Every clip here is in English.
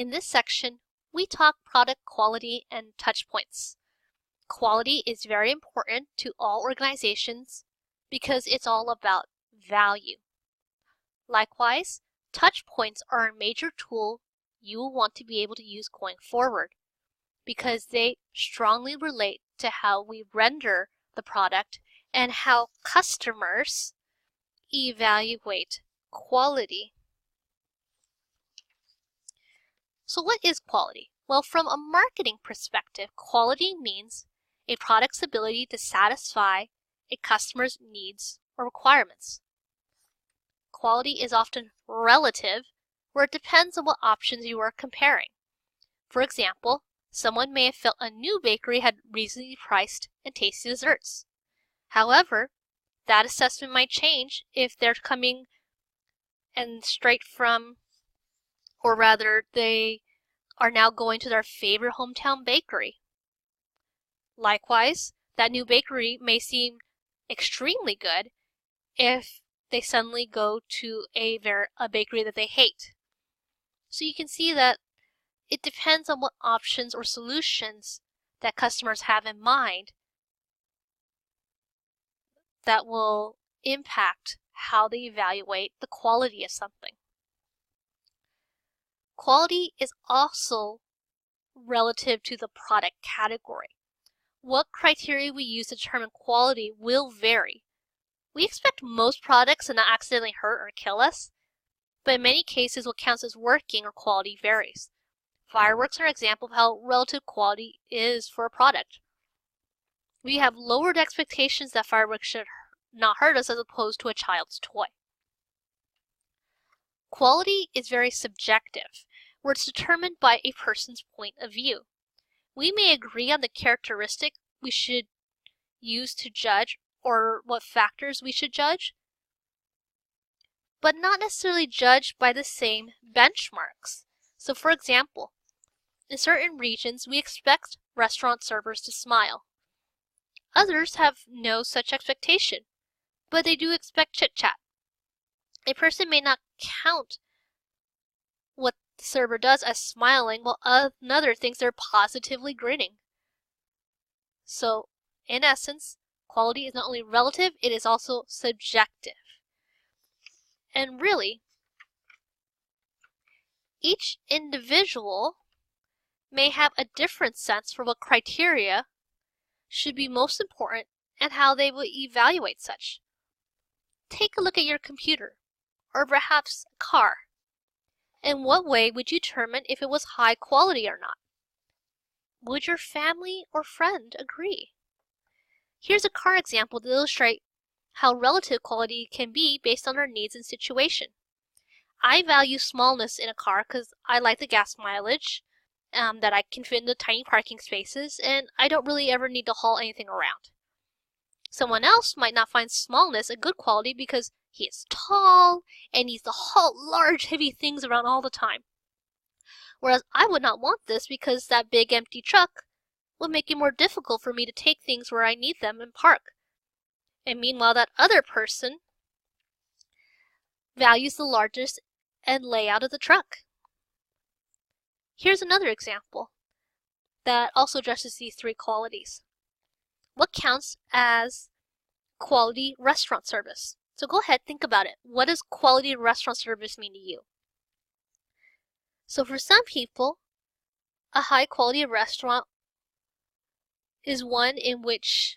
In this section, we talk product quality and touch points. Quality is very important to all organizations because it's all about value. Likewise, touch points are a major tool you will want to be able to use going forward because they strongly relate to how we render the product and how customers evaluate quality. So what is quality? Well, from a marketing perspective, quality means a product's ability to satisfy a customer's needs or requirements. Quality is often relative, where it depends on what options you are comparing. For example, someone may have felt a new bakery had reasonably priced and tasty desserts. However, that assessment might change if they're coming and straight from, or rather, they are now going to their favorite hometown bakery. Likewise, that new bakery may seem extremely good if they suddenly go to a bakery that they hate. So you can see that it depends on what options or solutions that customers have in mind that will impact how they evaluate the quality of something. Quality is also relative to the product category. What criteria we use to determine quality will vary. We expect most products to not accidentally hurt or kill us, but in many cases what counts as working or quality varies. Fireworks are an example of how relative quality is for a product. We have lowered expectations that fireworks should not hurt us as opposed to a child's toy. Quality is very subjective, where it's determined by a person's point of view. We may agree on the characteristic we should use to judge or what factors we should judge, but not necessarily judge by the same benchmarks. So for example, in certain regions we expect restaurant servers to smile. Others have no such expectation, but they do expect chit-chat. A person may not count what the server does as smiling, while another thinks they're positively grinning. So, in essence, quality is not only relative, it is also subjective. And really, each individual may have a different sense for what criteria should be most important and how they will evaluate such. Take a look at your computer, or perhaps a car. In what way would you determine if it was high quality or not? Would your family or friend agree? Here's a car example to illustrate how relative quality can be based on our needs and situation. I value smallness in a car because I like the gas mileage, that I can fit in the tiny parking spaces, and I don't really ever need to haul anything around. Someone else might not find smallness a good quality because he is tall and needs to haul large, heavy things around all the time. Whereas I would not want this because that big empty truck would make it more difficult for me to take things where I need them and park. And meanwhile, that other person values the largest and layout of the truck. Here's another example that also addresses these three qualities. What counts as quality restaurant service? So go ahead, think about it. What does quality restaurant service mean to you? So for some people, a high quality restaurant is one in which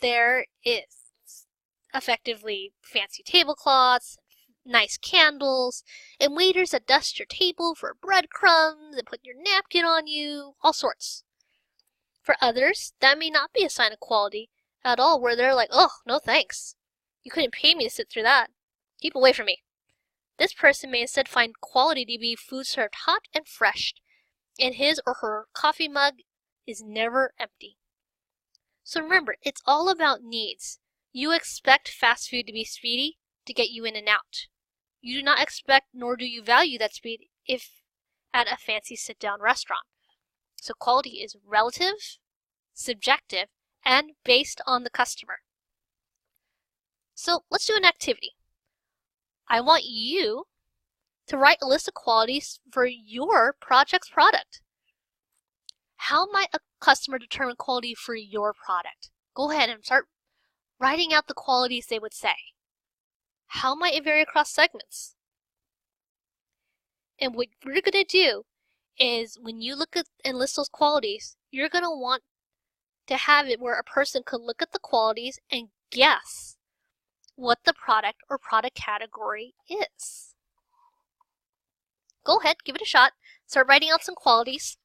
there is effectively fancy tablecloths, nice candles, and waiters that dust your table for breadcrumbs and put your napkin on you, all sorts. For others, that may not be a sign of quality at all, where they're like, oh, no thanks. You couldn't pay me to sit through that. Keep away from me. This person may instead find quality to be food served hot and fresh, and his or her coffee mug is never empty. So remember, it's all about needs. You expect fast food to be speedy to get you in and out. You do not expect nor do you value that speed if at a fancy sit-down restaurant. So quality is relative, subjective, and based on the customer. So let's do an activity. I want you to write a list of qualities for your project's product. How might a customer determine quality for your product? Go ahead and start writing out the qualities they would say. How might it vary across segments? And what we're going to do is when you look at and list those qualities, you're going to want to have it where a person could look at the qualities and guess what the product or product category is. Go ahead, give it a shot. Start writing out some qualities.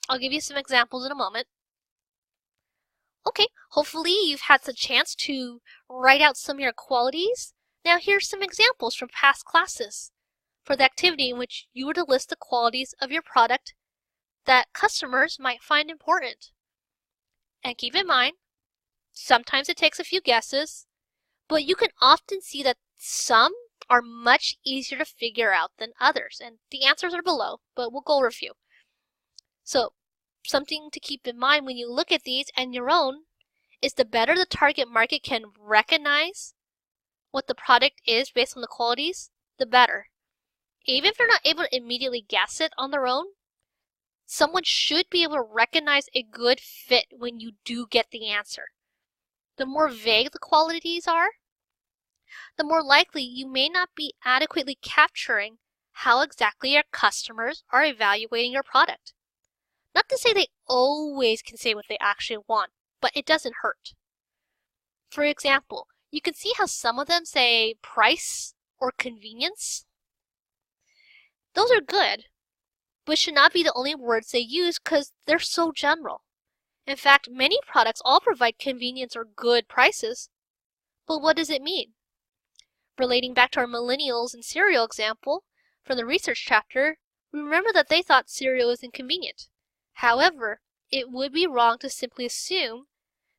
I'll give you some examples in a moment. Okay, hopefully you've had the chance to write out some of your qualities. Now here's some examples from past classes for the activity in which you were to list the qualities of your product that customers might find important. And keep in mind, sometimes it takes a few guesses, but you can often see that some are much easier to figure out than others. And the answers are below, but we'll go over a few. So, something to keep in mind when you look at these and your own is the better the target market can recognize what the product is based on the qualities, the better. Even if they're not able to immediately guess it on their own, someone should be able to recognize a good fit when you do get the answer. The more vague the qualities are, the more likely you may not be adequately capturing how exactly your customers are evaluating your product. Not to say they always can say what they actually want, but it doesn't hurt. For example, you can see how some of them say price or convenience. Those are good, but should not be the only words they use because they're so general. In fact, many products all provide convenience or good prices, but what does it mean? Relating back to our millennials and cereal example from the research chapter, remember that they thought cereal was inconvenient. However, it would be wrong to simply assume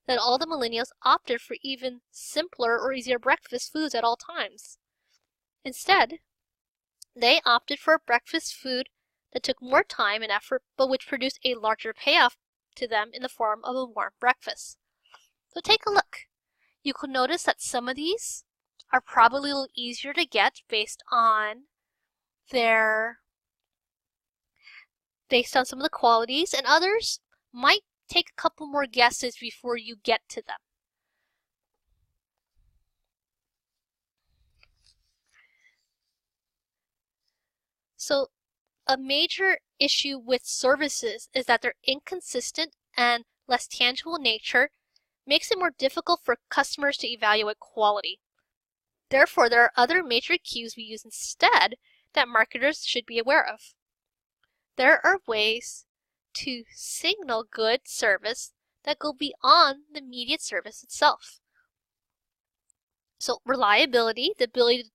that all the millennials opted for even simpler or easier breakfast foods at all times. Instead, they opted for a breakfast food that took more time and effort, but which produced a larger payoff to them in the form of a warm breakfast. So take a look. You can notice that some of these are probably a little easier to get based on some of the qualities, and others might take a couple more guesses before you get to them. So a major issue with services is that their inconsistent and less tangible nature makes it more difficult for customers to evaluate quality. Therefore, there are other major cues we use instead that marketers should be aware of. There are ways to signal good service that go beyond the immediate service itself. So reliability, the ability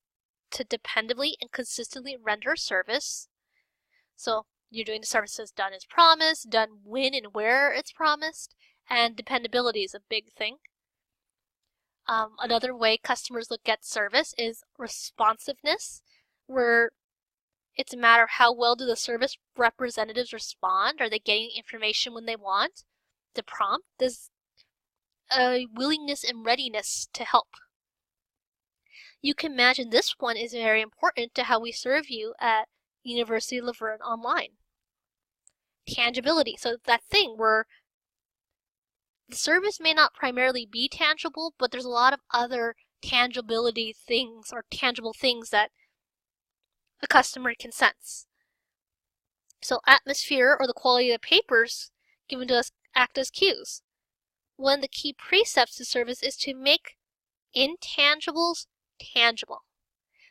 to dependably and consistently render service. So you're doing the service as done as promised, done when and where it's promised, and dependability is a big thing. Another way customers look at service is responsiveness, where it's a matter of how well do the service representatives respond. Are they getting information when they want? The prompt, there's a willingness and readiness to help. You can imagine this one is very important to how we serve you at University of Laverne Online. Tangibility, so that thing where the service may not primarily be tangible, but there's a lot of other tangibility things or tangible things that a customer can sense. So atmosphere or the quality of the papers given to us act as cues. One of the key precepts to service is to make intangibles tangible.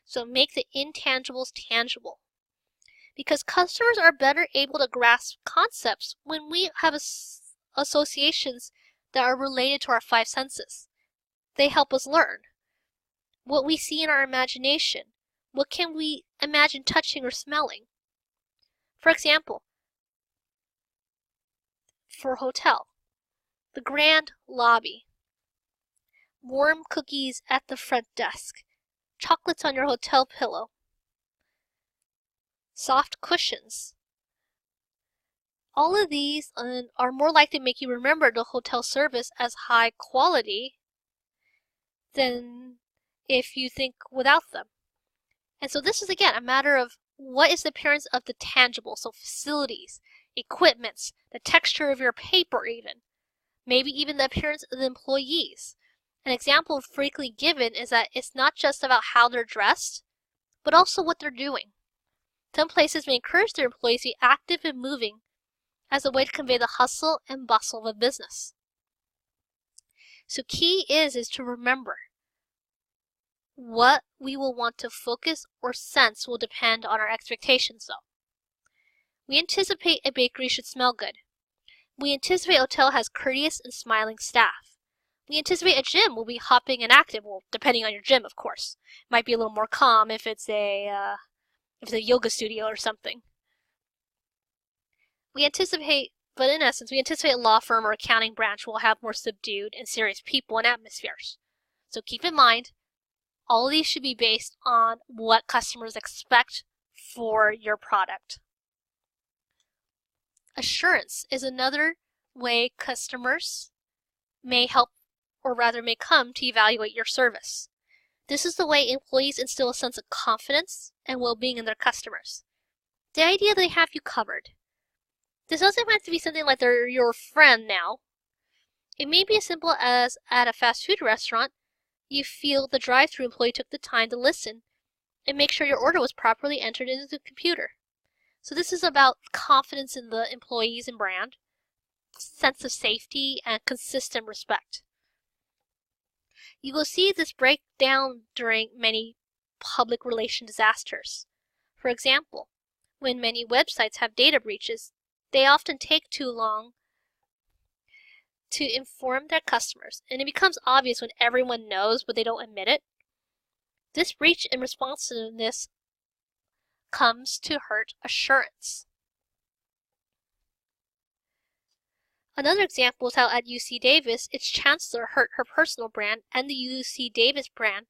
So make the intangibles tangible. Because customers are better able to grasp concepts when we have associations that are related to our five senses. They help us learn. What we see in our imagination. What can we imagine touching or smelling? For example, for a hotel, the grand lobby, warm cookies at the front desk, chocolates on your hotel pillow, soft cushions. All of these are more likely to make you remember the hotel service as high quality than if you think without them. And so this is, again, a matter of what is the appearance of the tangible, so facilities, equipments, the texture of your paper even, maybe even the appearance of the employees. An example frequently given is that it's not just about how they're dressed, but also what they're doing. Some places may encourage their employees to be active and moving as a way to convey the hustle and bustle of a business. So key is to remember what we will want to focus or sense will depend on our expectations though. We anticipate a bakery should smell good. We anticipate a hotel has courteous and smiling staff. We anticipate a gym will be hopping and active, well, depending on your gym, of course. Might be a little more calm if it's a yoga studio or something. But in essence, we anticipate a law firm or accounting branch will have more subdued and serious people and atmospheres. So keep in mind, all of these should be based on what customers expect for your product. Assurance is another way customers may come to evaluate your service. This is the way employees instill a sense of confidence and well-being in their customers. The idea they have you covered. This doesn't have to be something like they're your friend now. It may be as simple as at a fast food restaurant, you feel the drive-thru employee took the time to listen and make sure your order was properly entered into the computer. So this is about confidence in the employees and brand, sense of safety, and consistent respect. You will see this break down during many public relation disasters. For example, when many websites have data breaches, they often take too long to inform their customers, and it becomes obvious when everyone knows but they don't admit it. This breach in responsiveness comes to hurt assurance. Another example is how at UC Davis, its chancellor hurt her personal brand and the UC Davis brand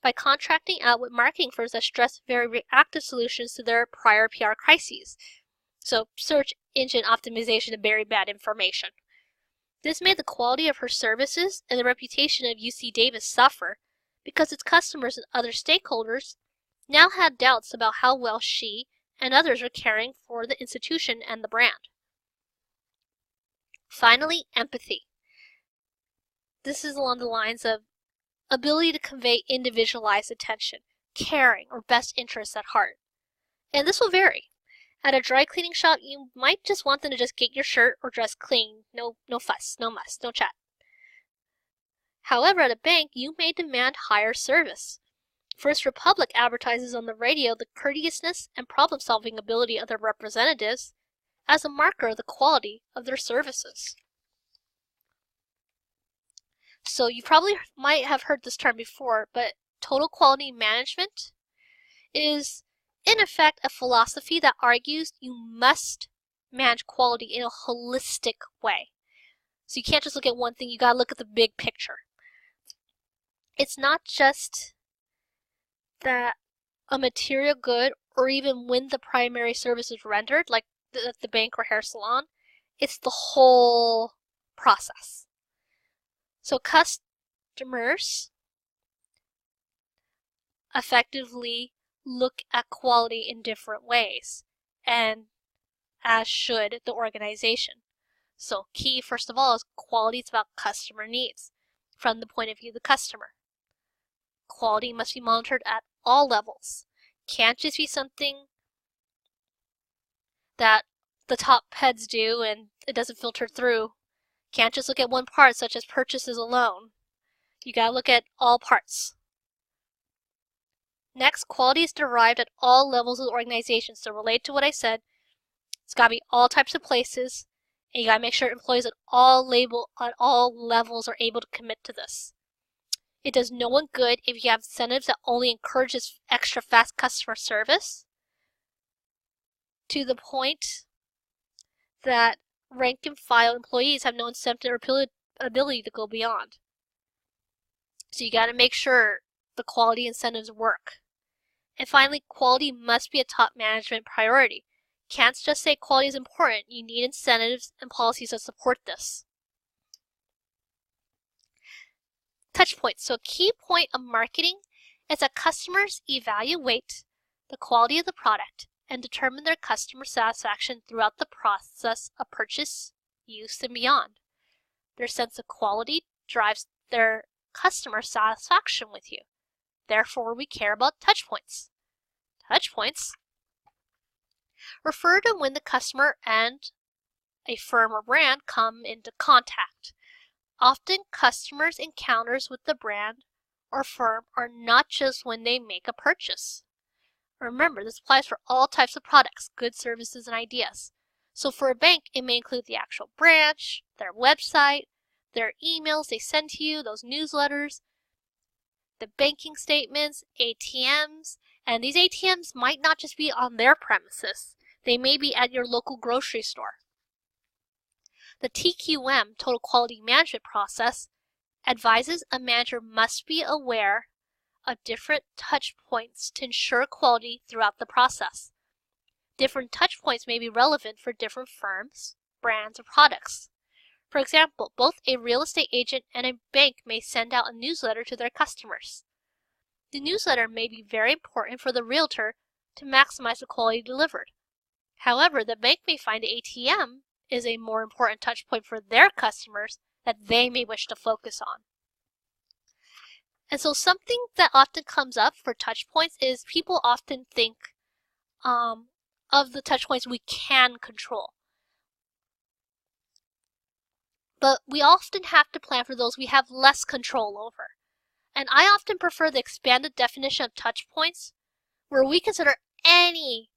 by contracting out with marketing firms that stress very reactive solutions to their prior PR crises. So search engine optimization to bury bad information. This made the quality of her services and the reputation of UC Davis suffer because its customers and other stakeholders now had doubts about how well she and others were caring for the institution and the brand. Finally, empathy. This is along the lines of ability to convey individualized attention, caring, or best interests at heart. And this will vary. At a dry cleaning shop, you might just want them to just get your shirt or dress clean. No fuss, no muss, no chat. However, at a bank, you may demand higher service. First Republic advertises on the radio the courteousness and problem-solving ability of their representatives as a marker of the quality of their services. So you probably might have heard this term before, but total quality management is in effect a philosophy that argues you must manage quality in a holistic way. So you can't just look at one thing, you gotta look at the big picture. It's not just that a material good or even when the primary service is rendered, like the bank or hair salon, it's the whole process. So customers effectively look at quality in different ways, and as should the organization. So key, first of all, is quality is about customer needs from the point of view of the customer. Quality must be monitored at all levels. Can't just be something that the top heads do and it doesn't filter through. Can't just look at one part, such as purchases alone. You gotta look at all parts. Next, quality is derived at all levels of the organization. So relate to what I said. It's gotta be all types of places, and you gotta make sure employees at all levels are able to commit to this. It does no one good if you have incentives that only encourages extra fast customer service to the point that rank and file employees have no incentive or ability to go beyond. So you got to make sure the quality incentives work. And finally, quality must be a top management priority. Can't just say quality is important. You need incentives and policies that support this. Touchpoints. So a key point of marketing is that customers evaluate the quality of the product, and determine their customer satisfaction throughout the process of purchase, use, and beyond. Their sense of quality drives their customer satisfaction with you. Therefore, we care about touchpoints. Touchpoints refer to when the customer and a firm or brand come into contact. Often, customers' encounters with the brand or firm are not just when they make a purchase. Remember, this applies for all types of products, goods, services, and ideas. So for a bank, it may include the actual branch, their website, their emails they send to you, those newsletters, the banking statements, ATMs, and these ATMs might not just be on their premises. They may be at your local grocery store. The TQM, Total Quality Management process, advises a manager must be aware of different touch points to ensure quality throughout the process. Different touch points may be relevant for different firms, brands, or products. For example, both a real estate agent and a bank may send out a newsletter to their customers. The newsletter may be very important for the realtor to maximize the quality delivered. However, the bank may find the ATM is a more important touch point for their customers that they may wish to focus on. And so something that often comes up for touch points is people often think of the touch points we can control. But we often have to plan for those we have less control over. And I often prefer the expanded definition of touch points, where we consider any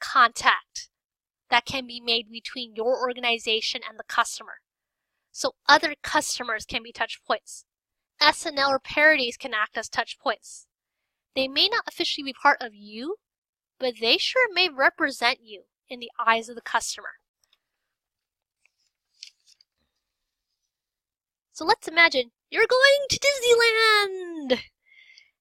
contact that can be made between your organization and the customer. So other customers can be touch points. SNL or parodies can act as touch points. They may not officially be part of you, but they sure may represent you in the eyes of the customer. So let's imagine you're going to Disneyland!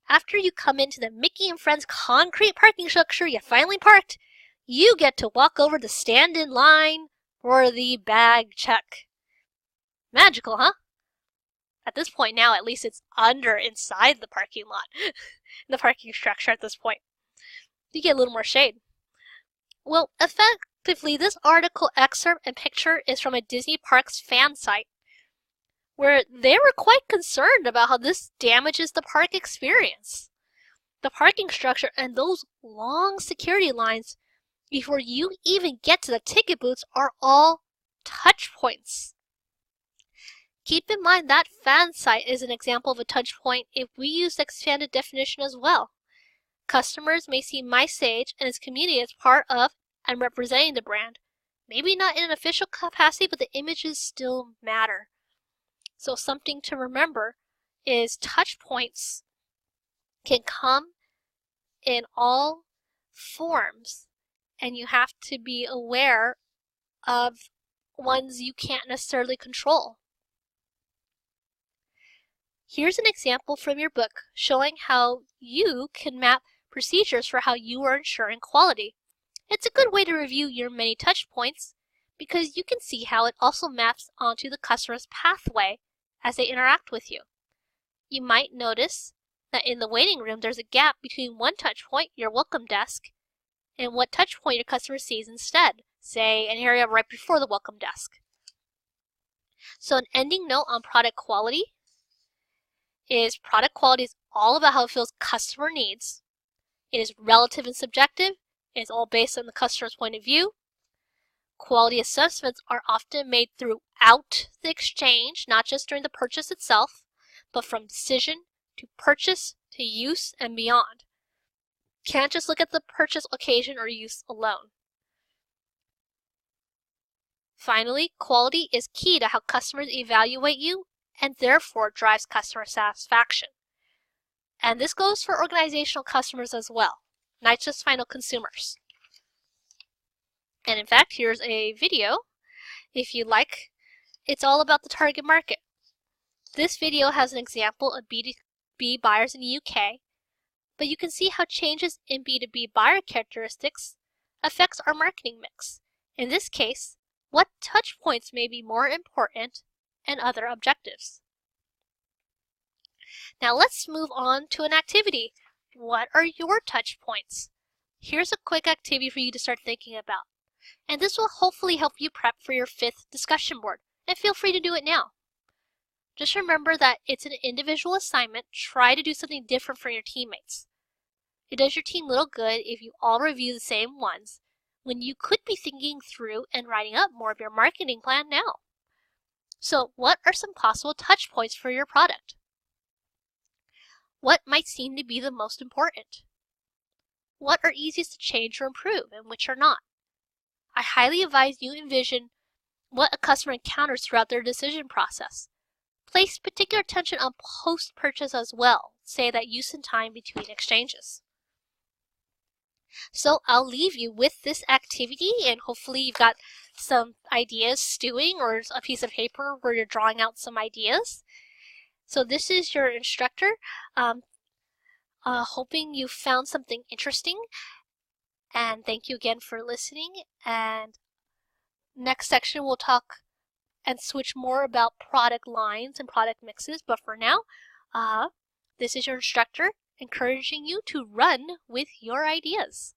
After you come into the Mickey and Friends concrete parking structure you finally parked, you get to walk over to stand in line for the bag check. Magical, huh? At this point now, at least it's inside the parking lot, the parking structure at this point. You get a little more shade. Well, effectively, this article excerpt and picture is from a Disney Parks fan site, where they were quite concerned about how this damages the park experience. The parking structure and those long security lines before you even get to the ticket booths are all touch points. Keep in mind that fan site is an example of a touch point if we use the expanded definition as well. Customers may see MySage and its community as part of and representing the brand. Maybe not in an official capacity, but the images still matter. So something to remember is touch points can come in all forms, and you have to be aware of ones you can't necessarily control. Here's an example from your book showing how you can map procedures for how you are ensuring quality. It's a good way to review your many touch points because you can see how it also maps onto the customer's pathway as they interact with you. You might notice that in the waiting room there's a gap between one touch point, your welcome desk, and what touch point your customer sees instead, say an area right before the welcome desk. So an ending note on product quality is product quality is all about how it feels customer needs. It is relative and subjective. It is all based on the customer's point of view. Quality assessments are often made throughout the exchange, not just during the purchase itself, but from decision to purchase to use and beyond. Can't just look at the purchase occasion or use alone. Finally, quality is key to how customers evaluate you and therefore drives customer satisfaction. And this goes for organizational customers as well, not just final consumers. And in fact, here's a video, if you like. It's all about the target market. This video has an example of B2B buyers in the UK, but you can see how changes in B2B buyer characteristics affects our marketing mix. In this case, what touch points may be more important and other objectives. Now let's move on to an activity. What are your touch points? here's a quick activity for you to start thinking about. And this will hopefully help you prep for your 5th discussion board. And feel free to do it now. Just remember that it's an individual assignment. Try to do something different for your teammates. It does your team little good if you all review the same ones, when you could be thinking through and writing up more of your marketing plan now. So what are some possible touch points for your product? What might seem to be the most important? What are easiest to change or improve and which are not? I highly advise you envision what a customer encounters throughout their decision process. Place particular attention on post-purchase as well, say that use and time between exchanges. So I'll leave you with this activity, and hopefully you've got some ideas stewing or a piece of paper where you're drawing out some ideas. So this is your instructor, hoping you found something interesting, and thank you again for listening. And next section we'll talk and switch more about product lines and product mixes, but for now, this is your instructor encouraging you to run with your ideas.